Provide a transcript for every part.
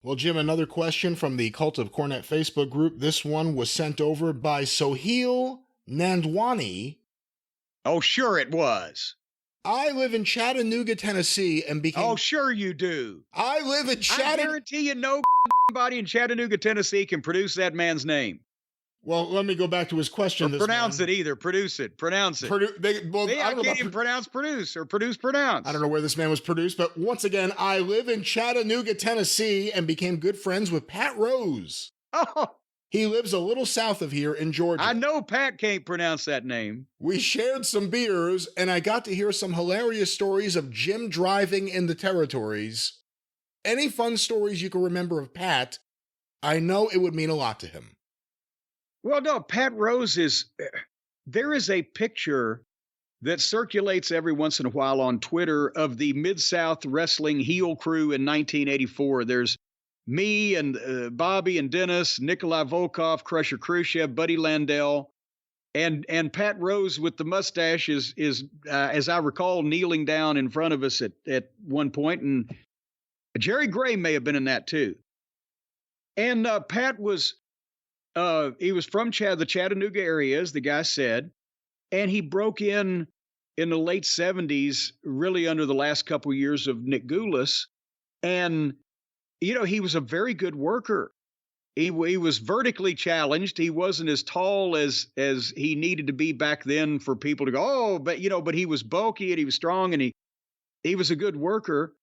Well, Jim, another question from the Cult of Cornette Facebook group. This one was sent over by Sohail Nandwani. Oh, sure it was. I live in Chattanooga, Tennessee, and became... Oh, sure you do. I live in Chattanooga... I guarantee you nobody in Chattanooga, Tennessee can produce that man's name. Well, let me go back to his question. Or pronounce it either. Produce it. Pronounce it. I can't even pronounce produce or pronounce. I don't know where this man was produced, but once again, I live in Chattanooga, Tennessee, and became good friends with Pat Rose. Oh. He lives a little south of here in Georgia. I know Pat can't pronounce that name. We shared some beers, and I got to hear some hilarious stories of Jim driving in the territories. Any fun stories you can remember of Pat, I know it would mean a lot to him. Well, no, Pat Rose there is a picture that circulates every once in a while on Twitter of the Mid-South Wrestling heel crew in 1984. There's me and Bobby and Dennis, Nikolai Volkov, Crusher Khrushchev, Buddy Landell, and Pat Rose with the mustache is as I recall, kneeling down in front of us at one point, and Jerry Gray may have been in that too. And Pat was... he was from the Chattanooga area, as the guy said, and he broke in the late 70s, really under the last couple of years of Nick Goulas. And, you know, he was a very good worker. He was vertically challenged. He wasn't as tall as he needed to be back then for people to go, oh, but he was bulky and he was strong and he was a good worker.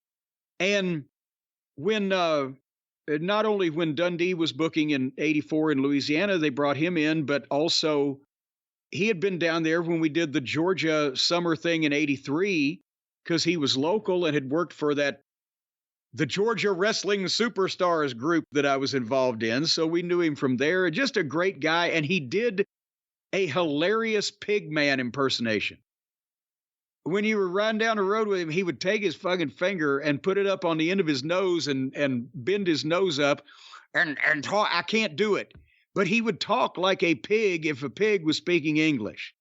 And when, not only when Dundee was booking in 84 in Louisiana, they brought him in, but also he had been down there when we did the Georgia summer thing in 83 because he was local and had worked for the Georgia Wrestling Superstars group that I was involved in. So we knew him from there. Just a great guy. And he did a hilarious Pigman impersonation. When you were riding down the road with him, he would take his fucking finger and put it up on the end of his nose and bend his nose up and talk. I can't do it, but he would talk like a pig if a pig was speaking English.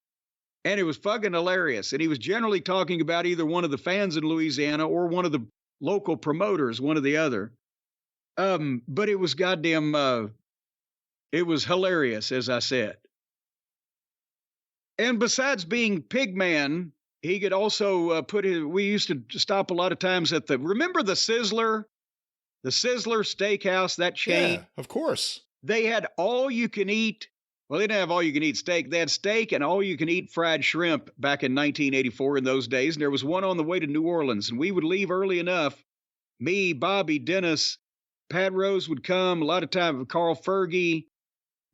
And it was fucking hilarious. And he was generally talking about either one of the fans in Louisiana or one of the local promoters, one or the other. But it was it was hilarious, as I said. And besides being Pigman, he could also we used to stop a lot of times at remember the Sizzler Steakhouse, that chain? Yeah, of course. They had all you can eat. Well, they didn't have all you can eat steak. They had steak and all you can eat fried shrimp back in 1984 in those days. And there was one on the way to New Orleans, and we would leave early enough. Me, Bobby, Dennis, Pat Rose would come. A lot of time, Carl Fergie,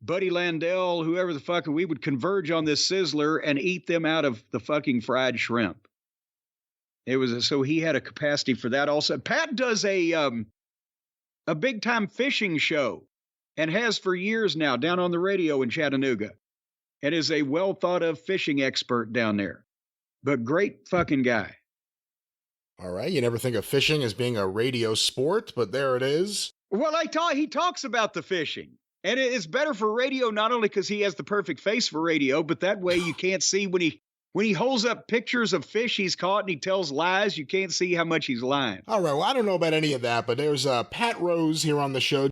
Buddy Landell, whoever the fuck, we would converge on this Sizzler and eat them out of the fucking fried shrimp. So he had a capacity for that also. Pat does a big time fishing show and has for years now down on the radio in Chattanooga and is a well thought of fishing expert down there, but great fucking guy. All right. You never think of fishing as being a radio sport, but there it is. Well, he talks about the fishing. And it's better for radio, not only because he has the perfect face for radio, but that way you can't see when he holds up pictures of fish he's caught and he tells lies, you can't see how much he's lying. All right, well, I don't know about any of that, but there's Pat Rose here on the show.